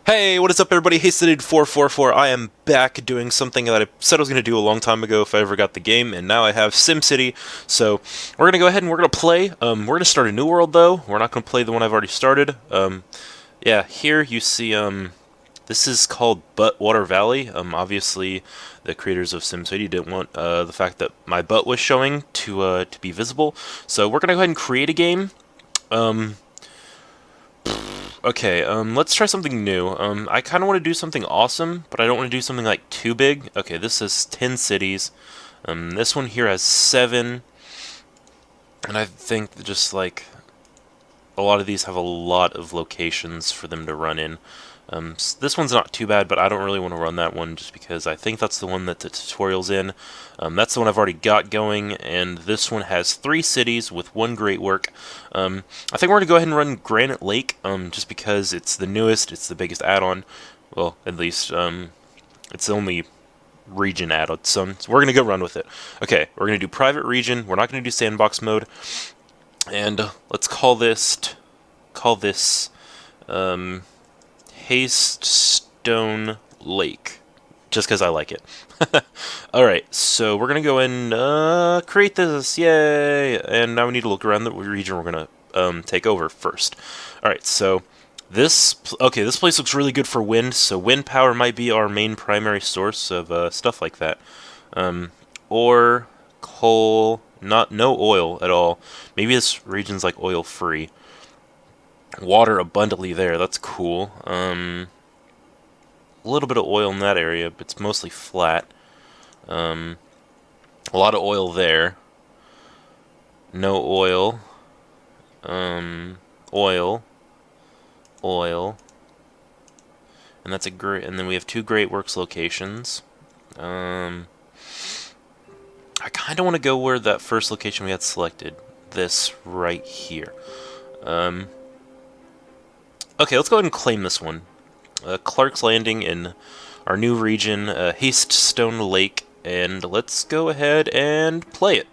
Hey, what is up everybody? Hastened444. I am back doing something that I said I was going to do a long time ago if I ever got the game, and now I have SimCity. So, we're going to go ahead and we're going to play. We're going to start a new world though. We're not going to play the one I've already started. Yeah, here you see, this is called Buttwater Valley. Obviously, the creators of SimCity didn't want the fact that my butt was showing to be visible. So, we're going to go ahead and create a game. Okay, let's try something new. I kind of want to do something awesome, but I don't want to do something like too big. Okay, this is 10 cities. This one here has 7, and I think just like a lot of these have a lot of locations for them to run in. So this one's not too bad, but I don't really want to run that one just because I think that's the one that the tutorial's in. That's the one I've already got going, and this one has 3 cities with 1 great work. I think we're going to go ahead and run Granite Lake, just because it's the newest, it's the biggest add-on. Well, at least, it's the only region add-on, so we're going to go run with it. Okay, we're going to do private region, we're not going to do sandbox mode, and let's call this, Haystone Lake, just because I like it. Alright, so we're going to go and create this, yay! And now we need to look around the region we're going to take over first. Alright, so this place looks really good for wind, so wind power might be our main primary source of stuff like that. Or coal, no oil at all. Maybe this region's like oil free. Water abundantly there, that's cool. A little bit of oil in that area, but it's mostly flat. A lot of oil there. No oil. Oil. And that's a great. And then we have 2 great works locations. I kind of want to go where that first location we had selected. This right here. Okay, let's go ahead and claim this one. Clark's Landing in our new region, Haystone Lake, and let's go ahead and play it.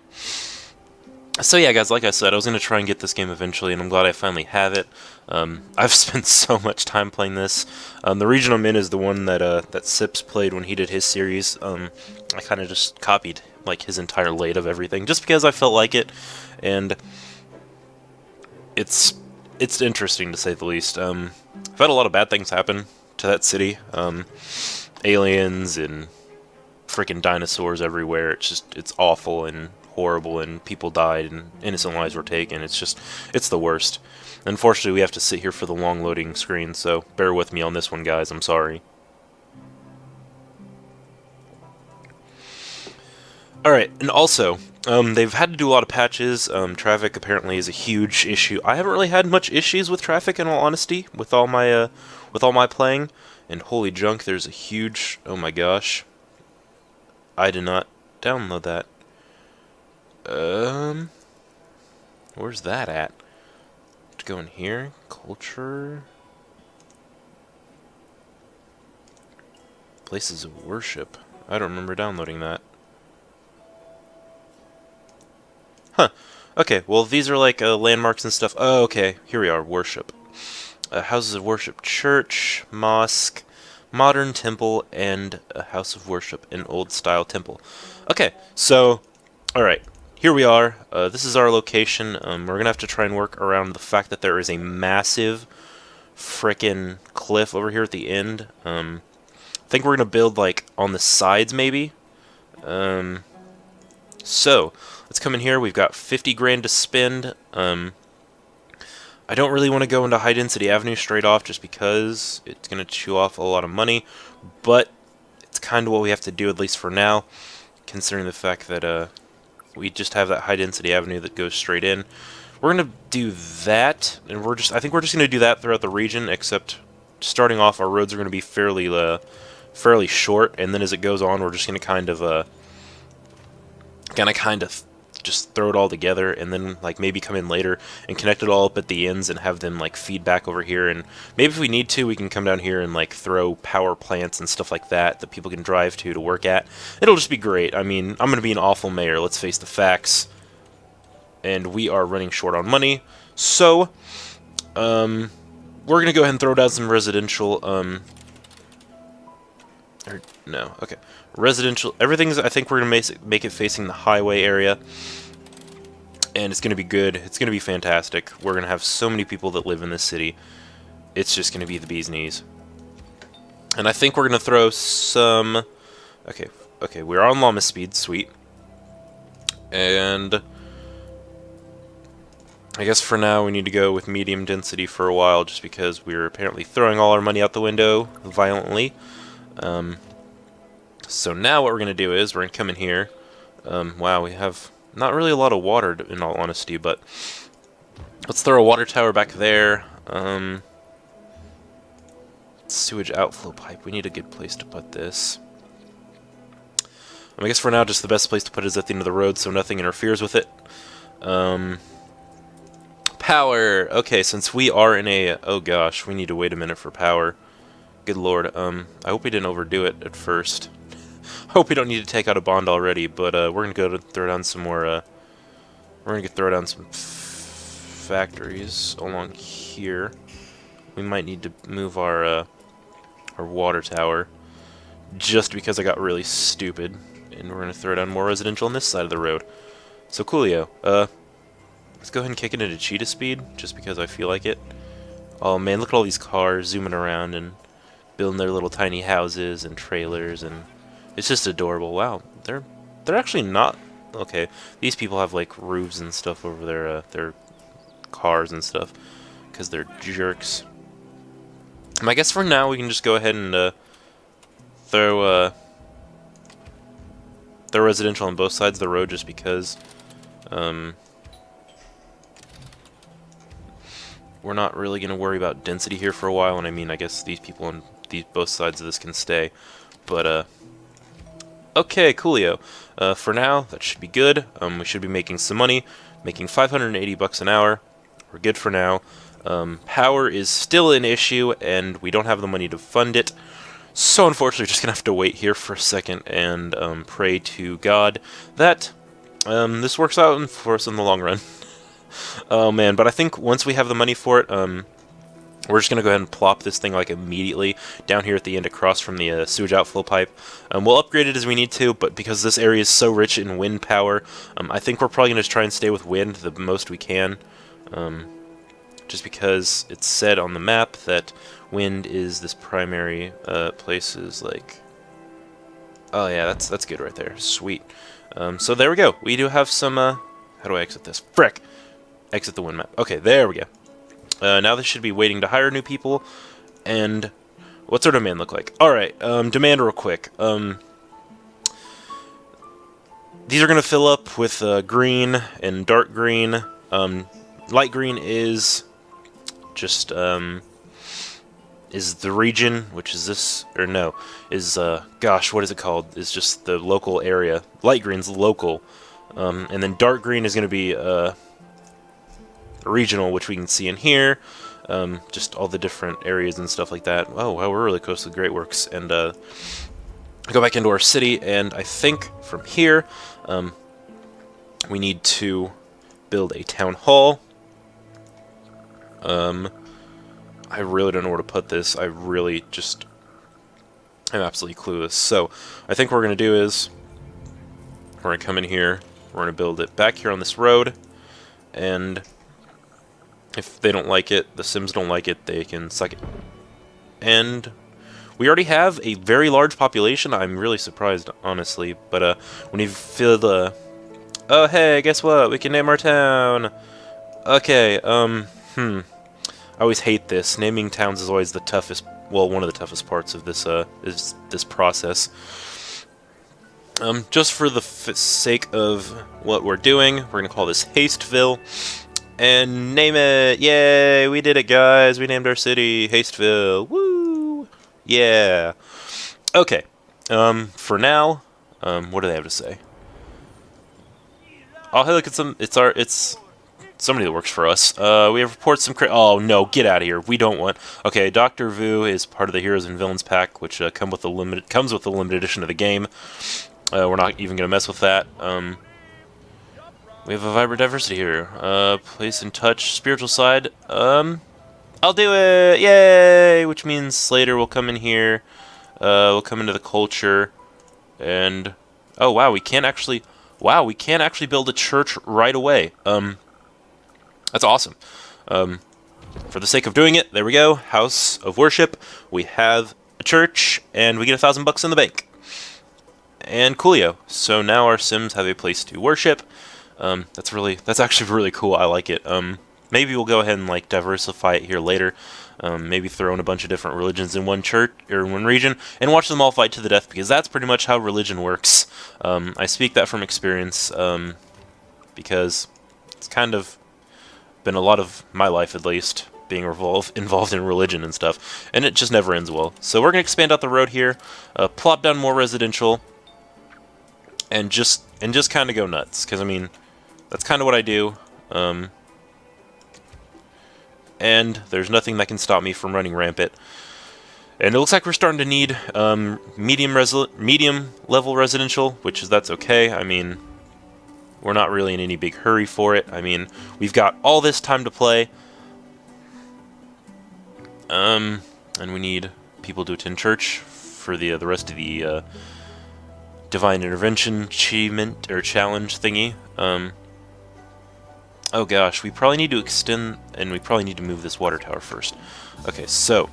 So yeah, guys, like I said, I was going to try and get this game eventually, and I'm glad I finally have it. I've spent so much time playing this. The region I'm in is the one that Sips played when he did his series. I kind of just copied like his entire layout of everything, just because I felt like it, and it's interesting to say the least. I've had a lot of bad things happen to that city. Aliens and freaking dinosaurs everywhere. It's awful and horrible, and people died and innocent lives were taken. It's the worst. Unfortunately, we have to sit here for the long loading screen, so bear with me on this one, guys. I'm sorry. Alright, and also, they've had to do a lot of patches. Traffic apparently is a huge issue. I haven't really had much issues with traffic, in all honesty, with all my playing. And holy junk, there's a huge... Oh my gosh. I did not download that. Where's that at? To go in here? Culture... Places of worship. I don't remember downloading that. Huh. Okay, well, these are like landmarks and stuff. Oh, okay. Here we are. Worship. Houses of worship. Church, mosque, modern temple, and a house of worship, an old-style temple. Okay, so, alright. Here we are. This is our location. We're going to have to try and work around the fact that there is a massive frickin' cliff over here at the end. I think we're going to build, like, on the sides, maybe. So, let's come in here. We've got 50 grand to spend. I don't really want to go into High Density Avenue straight off just because it's going to chew off a lot of money, but it's kind of what we have to do, at least for now, considering the fact that we just have that High Density Avenue that goes straight in. We're going to do that, and I think we're just going to do that throughout the region, except starting off, our roads are going to be fairly short, and then as it goes on, we're just going to kind of just throw it all together, and then like maybe come in later and connect it all up at the ends and have them like feed back over here, and maybe if we need to, we can come down here and like throw power plants and stuff like that that people can drive to work at. It'll just be great. I mean, I'm gonna be an awful mayor, let's face the facts, and we are running short on money, so we're gonna go ahead and throw down some residential, or, no, okay. Residential, everything's, I think we're gonna make it facing the highway area. And it's gonna be good, it's gonna be fantastic. We're gonna have so many people that live in this city. It's just gonna be the bee's knees. And I think we're gonna throw some, okay, we're on llama speed, sweet. And I guess for now we need to go with medium density for a while, just because we're apparently throwing all our money out the window violently. So now what we're going to do is we're going to come in here. Wow, we have not really a lot of water, in all honesty, but let's throw a water tower back there. Sewage outflow pipe. We need a good place to put this. I guess for now, just the best place to put it is at the end of the road, so nothing interferes with it. Power! Okay, since we are in a... Oh gosh, we need to wait a minute for power. Good lord. I hope we didn't overdo it at first. Hope we don't need to take out a bond already, but we're gonna go to throw down some more... we're gonna throw down some factories along here. We might need to move our water tower, just because I got really stupid. And we're gonna throw down more residential on this side of the road. So coolio. Let's go ahead and kick it into cheetah speed, just because I feel like it. Oh man, look at all these cars zooming around and building their little tiny houses and trailers, and it's just adorable. Wow, they're actually not okay. These people have like roofs and stuff over their cars and stuff, because they're jerks. I guess for now we can just go ahead and throw residential on both sides of the road, just because we're not really going to worry about density here for a while, and I mean, I guess these people on both sides of this can stay, but okay, coolio. For now, that should be good. We should be making some money, making 580 bucks an hour. We're good for now. Power is still an issue, and we don't have the money to fund it, so unfortunately we're just going to have to wait here for a second and pray to God that this works out for us in the long run. Oh man, but I think once we have the money for it, we're just going to go ahead and plop this thing like immediately down here at the end across from the sewage outflow pipe. We'll upgrade it as we need to, but because this area is so rich in wind power, I think we're probably going to try and stay with wind the most we can. Just because it's said on the map that wind is this primary places like... Oh yeah, that's good right there. Sweet. So there we go. We do have some... How do I exit this? Frick! Exit the wind map. Okay, there we go. Now this should be waiting to hire new people. And what's our demand look like? Alright, demand real quick. These are going to fill up with green and dark green. Light green is just is the region, which is this, or no, is gosh, what is it called? Is just the local area. Light green's local, and then dark green is going to be regional, which we can see in here. Just all the different areas and stuff like that. Oh wow, we're really close to the Great Works, and go back into our city, and I think from here we need to build a town hall. I really don't know where to put this. I'm absolutely clueless. So I think what we're going to do is we're going to come in here, we're going to build it back here on this road, and if they don't like it, the Sims don't like it, they can suck it. And we already have a very large population. I'm really surprised, honestly, but when you feel the... Oh, hey, guess what? We can name our town! Okay, I always hate this. Naming towns is always the toughest, well, one of the toughest parts of this, is this process. Just for the sake of what we're doing, we're gonna call this Hasteville, and name it! Yay! We did it, guys! We named our city Hasteville! Woo! Yeah! Okay, for now, what do they have to say? Oh, hey, look, it's somebody that works for us. We have reported some oh no, get out of here. We don't want... Okay, Dr. Vu is part of the Heroes and Villains pack, which comes with the limited edition of the game. We're not even going to mess with that. We have a vibrant diversity here. Place and touch, spiritual side. I'll do it! Yay! Which means later we'll come in here. We'll come into the culture. And... oh, wow, we can't actually... wow, we can't actually build a church right away. That's awesome. For the sake of doing it, there we go. House of Worship. We have a church, and we get $1,000 in the bank. And coolio. So now our Sims have a place to worship. That's actually really cool. I like it. Maybe we'll go ahead and like diversify it here later. Maybe throw in a bunch of different religions in one church or in one region and watch them all fight to the death, because that's pretty much how religion works. I speak that from experience, because it's kind of been a lot of my life, at least, being involved in religion and stuff, and it just never ends well. So we're gonna expand out the road here, plop down more residential, and just kind of go nuts, because I mean, that's kind of what I do. And there's nothing that can stop me from running rampant. And it looks like we're starting to need medium level residential, that's okay. I mean, we're not really in any big hurry for it. I mean, we've got all this time to play. And we need people to attend church for the rest of the divine intervention achievement or challenge thingy. Oh gosh, we probably need to extend, and we probably need to move this water tower first. Okay, so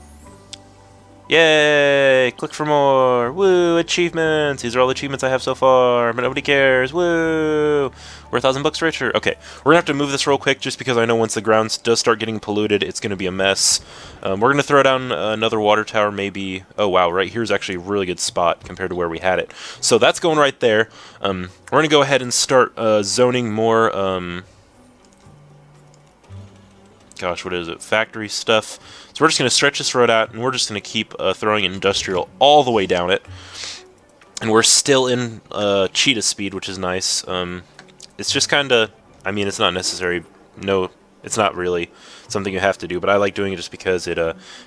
yay! Click for more. Woo! Achievements. These are all the achievements I have so far, but nobody cares. Woo! We're $1,000 richer. Okay, we're gonna have to move this real quick, just because I know once the ground does start getting polluted, it's gonna be a mess. We're gonna throw down another water tower, maybe. Oh wow! Right here's actually a really good spot compared to where we had it. So that's going right there. We're gonna go ahead and start zoning more. Gosh, what is it? Factory stuff. So we're just going to stretch this road out, and we're just going to keep throwing industrial all the way down it. And we're still in cheetah speed, which is nice. It's just kind of, I mean, it's not necessary. No, it's not really something you have to do, but I like doing it just because it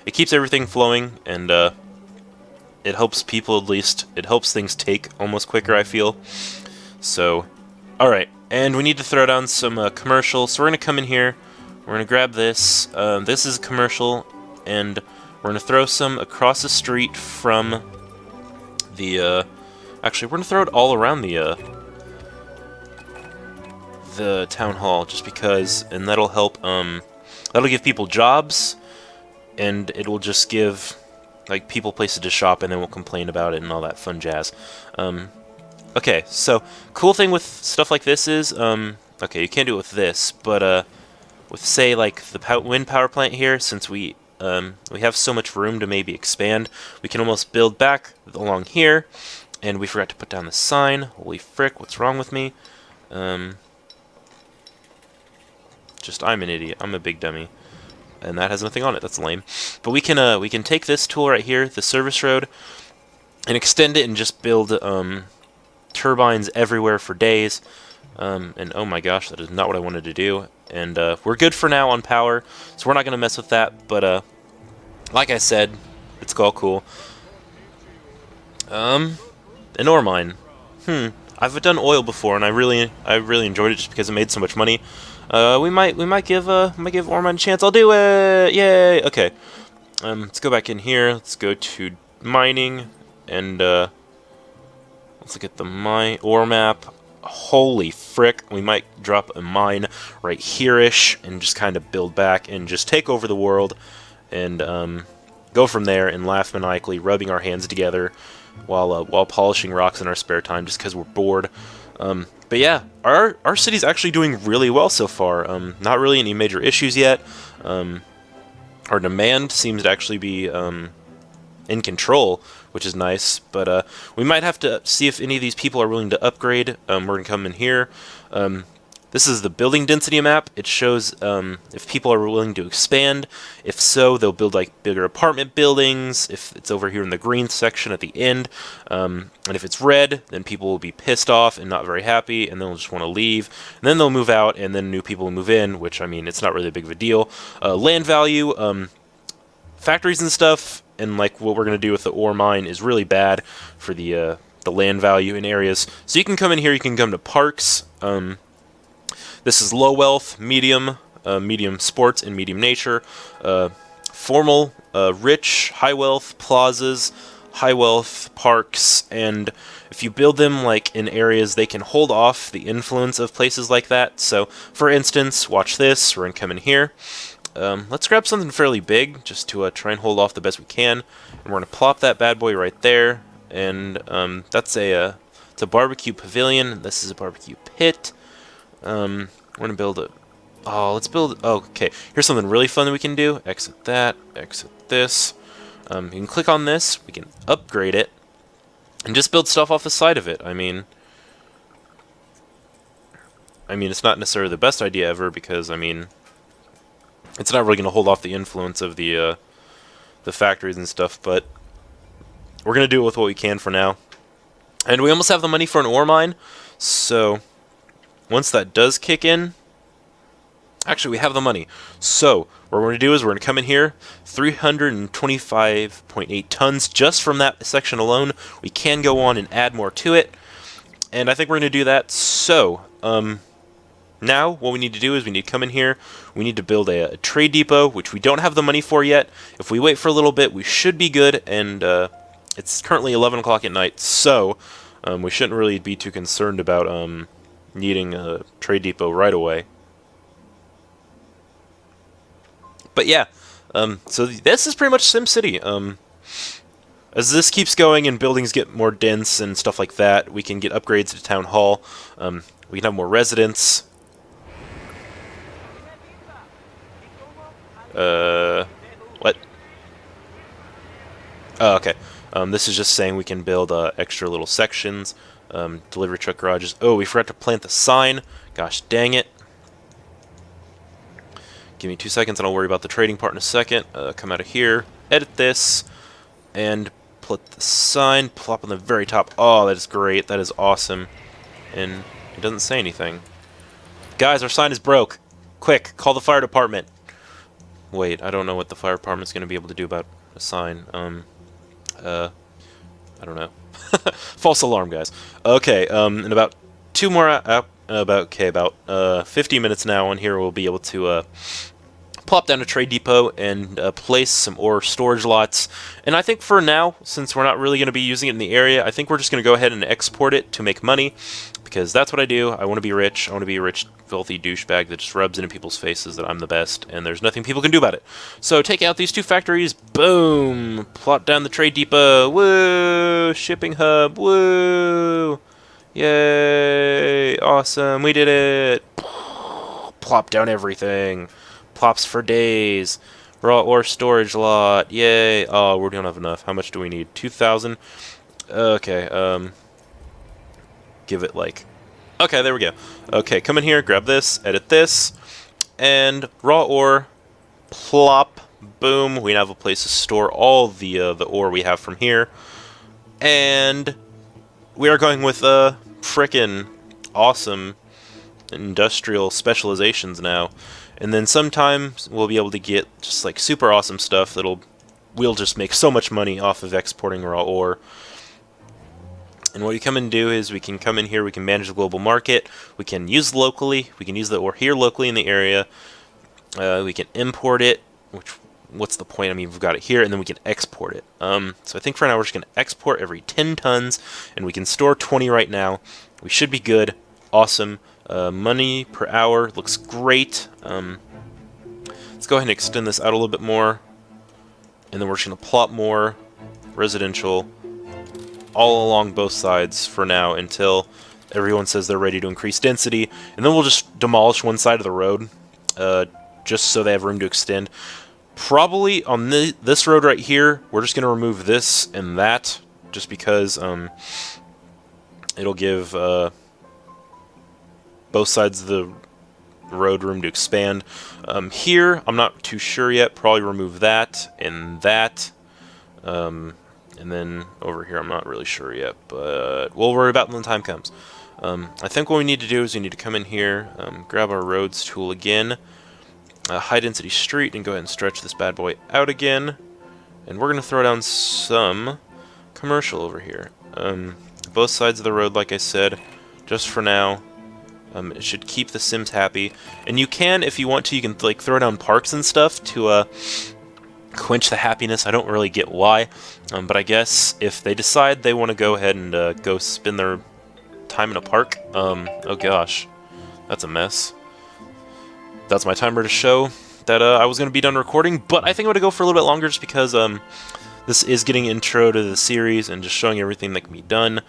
keeps everything flowing, and it helps people, at least. It helps things take almost quicker, I feel. So, alright. And we need to throw down some commercial. So we're going to come in here. We're going to grab this. This is commercial, and we're going to throw some across the street from the, actually, we're going to throw it all around the town hall, just because, and that'll help, that'll give people jobs, and it will just give, like, people places to shop, and then we'll complain about it and all that fun jazz. Okay, so, cool thing with stuff like this is, okay, you can't do it with this, but, with, say, like, the wind power plant here, since we have so much room to maybe expand, we can almost build back along here, and we forgot to put down the sign. Holy frick, what's wrong with me? Just, I'm an idiot. I'm a big dummy. And that has nothing on it. That's lame. But we can take this tool right here, the service road, and extend it and just build turbines everywhere for days. And oh my gosh, that is not what I wanted to do. And we're good for now on power, so we're not going to mess with that. But like I said, it's all cool. An ore mine. I've done oil before, and I really enjoyed it just because it made so much money. We might give ore mine a chance. I'll do it. Yay. Okay. Let's go back in here. Let's go to mining, and let's look at the ore map. Holy frick, we might drop a mine right here-ish and just kind of build back and just take over the world and go from there and laugh maniacally, rubbing our hands together while polishing rocks in our spare time just because we're bored. But yeah, our city's actually doing really well so far. Not really any major issues yet. Our demand seems to actually be in control, which is nice, but we might have to see if any of these people are willing to upgrade. We're going to come in here. This is the building density map. It shows if people are willing to expand. If so, they'll build like bigger apartment buildings. If it's over here in the green section at the end. And if it's red, then people will be pissed off and not very happy, and they'll just want to leave. And then they'll move out, and then new people will move in, which, I mean, it's not really a big of a deal. Land value, factories and stuff, and like what we're going to do with the ore mine is really bad for the land value in areas. So you can come in here, you can come to parks. This is low wealth, medium, medium sports, and medium nature. formal, rich, high wealth plazas, high wealth parks, and if you build them like in areas, they can hold off the influence of places like that. So, for instance, watch this. We're gonna come in here. Let's grab something fairly big, just to try and hold off the best we can. And we're gonna plop that bad boy right there. And that's it's a barbecue pavilion. This is a barbecue pit. We're gonna build a. Oh, let's build. Oh, okay. Here's something really fun that we can do. Exit that. Exit this. You can click on this. We can upgrade it, and just build stuff off the side of it. I mean, it's not necessarily the best idea ever because it's not really gonna hold off the influence of the factories and stuff. But we're gonna do it with what we can for now. And we almost have the money for an ore mine, so once that does kick in, actually we have the money. So what we're going to do is we're going to come in here, 325.8 tons just from that section alone. We can go on and add more to it, and I think we're going to do that. So now what we need to do is we need to come in here, we need to build a trade depot, which we don't have the money for yet. If we wait for a little bit, we should be good, and it's currently 11 o'clock at night, so we shouldn't really be too concerned about needing a trade depot right away. But yeah, so this is pretty much SimCity. As this keeps going and buildings get more dense and stuff like that, we can get upgrades to Town Hall. We can have more residents. What? Oh, okay. This is just saying we can build extra little sections, delivery truck garages. Oh, we forgot to plant the sign. Gosh dang it. Give me 2 seconds and I'll worry about the trading part in a second. Come out of here, edit this, and put the sign, plop on the very top. Oh, that is great. That is awesome. And it doesn't say anything. Guys, our sign is broke. Quick, call the fire department. Wait, I don't know what the fire department's going to be able to do about a sign. I don't know. False alarm, guys. Okay, in about 50 minutes now on here, we'll be able to plop down a trade depot and place some ore storage lots. And I think for now, since we're not really going to be using it in the area, I think we're just going to go ahead and export it to make money, because that's what I do. I want to be rich. I want to be a rich, filthy douchebag that just rubs into people's faces that I'm the best, and there's nothing people can do about it. So take out these two factories, boom, plot down the trade depot, woo, shipping hub, woo, yay, awesome, we did it, plop down everything, plops for days, raw ore storage lot, yay, oh, we don't have enough, how much do we need, 2,000, okay, give it like, okay, there we go. Okay, come in here, grab this, edit this, and raw ore, plop, boom. We have a place to store all the ore we have from here, and we are going with frickin' awesome industrial specializations now. And then sometimes we'll be able to get just like super awesome stuff we'll just make so much money off of exporting raw ore. And what we come and do is we can come in here, we can manage the global market, we can use locally, we can use the ore here locally in the area, we can import it, what's the point? I mean, we've got it here, and then we can export it. So I think for now we're just going to export every 10 tons, and we can store 20 right now. We should be good. Awesome. Money per hour looks great. Let's go ahead and extend this out a little bit more, and then we're just going to plot more residential all along both sides for now until everyone says they're ready to increase density, and then we'll just demolish one side of the road just so they have room to extend. Probably on this road right here, we're just going to remove this and that just because it'll give both sides of the road room to expand. Here, I'm not too sure yet. Probably remove that and that. And then over here, I'm not really sure yet, but we'll worry about it when the time comes. I think what we need to do is we need to come in here, grab our roads tool again, high density street, and go ahead and stretch this bad boy out again. And we're going to throw down some commercial over here. Both sides of the road, like I said, just for now. It should keep the Sims happy. And you can, if you want to, you can like throw down parks and stuff to quench the happiness. I don't really get why, but I guess if they decide they want to go ahead and go spend their time in a park, oh gosh, that's a mess. That's my timer to show that I was going to be done recording, but I think I'm going to go for a little bit longer just because this is getting intro to the series and just showing everything that can be done.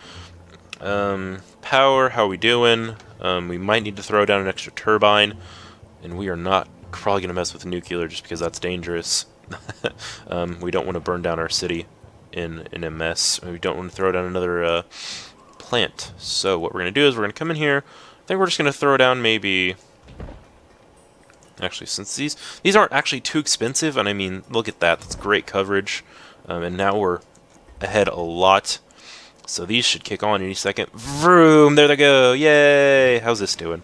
Power, how are we doing? We might need to throw down an extra turbine, and we are not probably going to mess with nuclear just because that's dangerous. We don't want to burn down our city in a mess. We don't want to throw down another plant. So what we're going to do is we're going to come in here. I think we're just going to throw down maybe... Actually, since these aren't actually too expensive, and I mean, look at that. That's great coverage. And now we're ahead a lot. So these should kick on any second. Vroom! There they go! Yay! How's this doing?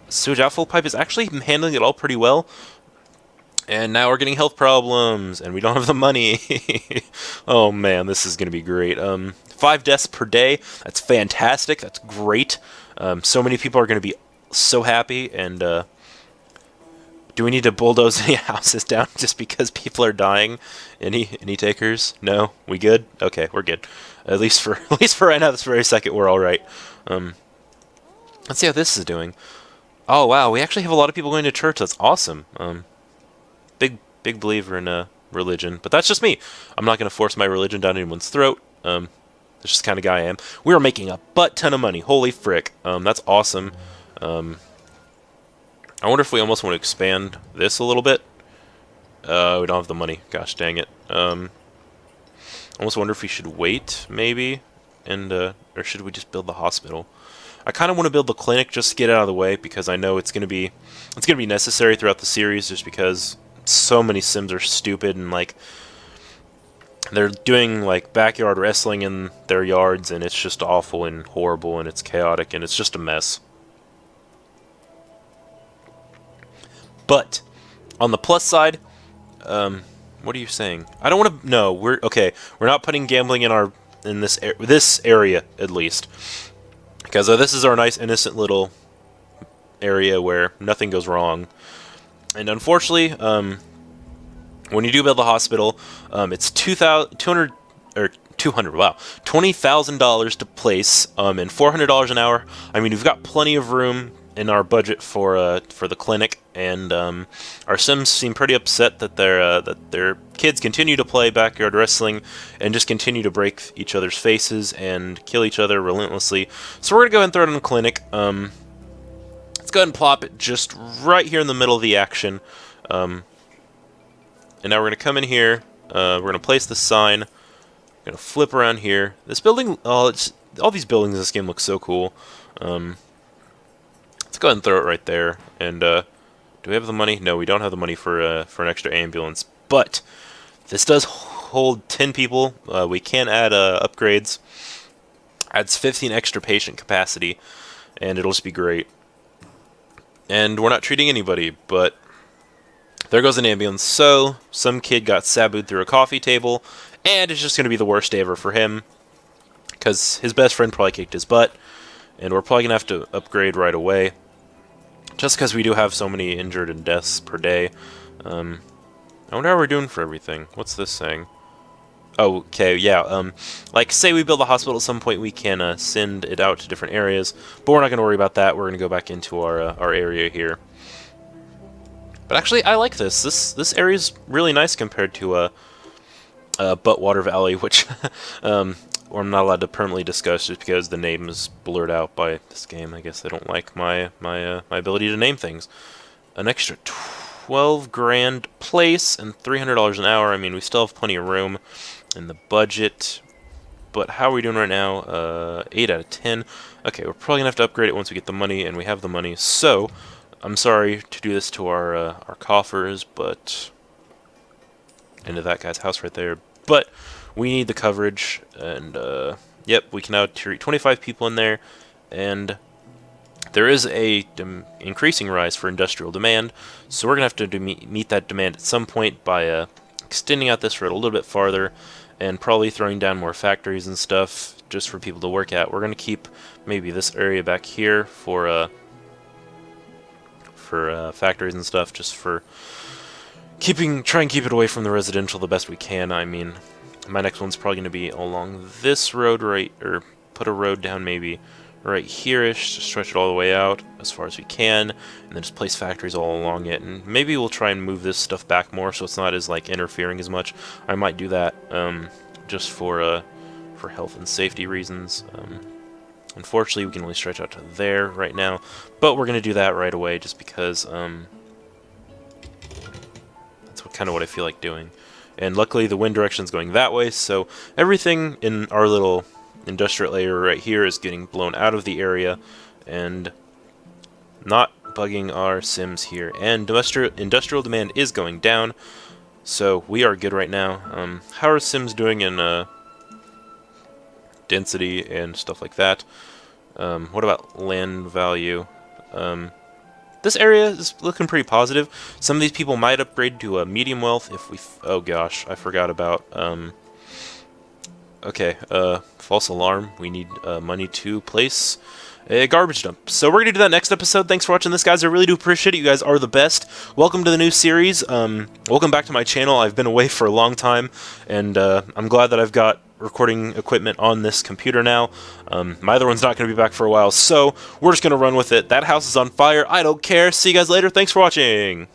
Sewage outflow pipe is actually handling it all pretty well. And now we're getting health problems, and we don't have the money. Oh man, this is going to be great. 5 deaths per day. That's fantastic. That's great. So many people are going to be so happy, and... do we need to bulldoze any houses down just because people are dying? Any takers? No? We good? Okay, we're good. At least for right now, this very second, we're all right. Let's see how this is doing. Oh wow, we actually have a lot of people going to church. That's awesome. Big believer in religion, but that's just me. I'm not going to force my religion down anyone's throat. That's just the kind of guy I am. We are making a butt ton of money. Holy frick! That's awesome. I wonder if we almost want to expand this a little bit. We don't have the money. Gosh dang it. I almost wonder if we should wait, maybe, and or should we just build the hospital? I kind of want to build the clinic just to get it out of the way because I know it's gonna be necessary throughout the series, just because so many Sims are stupid and like they're doing like backyard wrestling in their yards, and it's just awful and horrible, and it's chaotic, and it's just a mess. But on the plus side, what are you saying? I don't want to. No, we're okay. We're not putting gambling in this area at least, because this is our nice innocent little area where nothing goes wrong. And unfortunately, when you do build the hospital, it's $200. Wow, $20,000 to place, and $400 an hour. I mean, we've got plenty of room in our budget for the clinic, and our Sims seem pretty upset that their kids continue to play backyard wrestling and just continue to break each other's faces and kill each other relentlessly. So we're gonna go ahead and throw it in the clinic. Let's go ahead and plop it just right here in the middle of the action. And now we're gonna come in here. We're gonna place the sign. We're gonna flip around here. This building, all these buildings in this game look so cool. Let's go ahead and throw it right there. And do we have the money? No, we don't have the money for an extra ambulance. But this does hold 10 people. We can add upgrades. Adds 15 extra patient capacity, and it'll just be great. And we're not treating anybody, but there goes an ambulance. So some kid got sabooed through a coffee table, and it's just going to be the worst day ever for him because his best friend probably kicked his butt, and we're probably going to have to upgrade right away. Just because we do have so many injured and deaths per day. I wonder how we're doing for everything. What's this saying? Oh, okay, yeah. Like, say we build a hospital at some point, we can send it out to different areas. But we're not going to worry about that. We're going to go back into our area here. But actually, I like this. This area is really nice compared to Buttwater Valley, which I'm not allowed to permanently discuss just because the name is blurred out by this game. I guess they don't like my ability to name things. An extra 12 grand place and $300 an hour. I mean, we still have plenty of room in the budget. But how are we doing right now? 8 out of 10. Okay, we're probably gonna have to upgrade it once we get the money, and we have the money. So I'm sorry to do this to our coffers, but into that guy's house right there. But we need the coverage, and yep, we can now treat 25 people in there, and there is a increasing rise for industrial demand, so we're going to have to meet that demand at some point by extending out this road a little bit farther, and probably throwing down more factories and stuff just for people to work at. We're going to keep maybe this area back here for factories and stuff, just for try and keep it away from the residential the best we can. I mean, my next one's probably going to be along this road or put a road down maybe right here-ish, to stretch it all the way out as far as we can, and then just place factories all along it, and maybe we'll try and move this stuff back more so it's not as, like, interfering as much. I might do that, just for health and safety reasons. Unfortunately, we can only stretch out to there right now, but we're going to do that right away just because, that's kind of what I feel like doing. And luckily, the wind direction is going that way, so everything in our little industrial area right here is getting blown out of the area and not bugging our sims here. And industrial demand is going down, so we are good right now. How are sims doing in density and stuff like that? What about land value? This area is looking pretty positive. Some of these people might upgrade to a medium wealth if we... oh gosh, I forgot about... okay, false alarm. We need money to place a garbage dump. So we're going to do that next episode. Thanks for watching this, guys. I really do appreciate it. You guys are the best. Welcome to the new series. Welcome back to my channel. I've been away for a long time, and I'm glad that I've got recording equipment on this computer now. My other one's not going to be back for a while, so we're just going to run with it. That house is on fire. I don't care. See you guys later. Thanks for watching.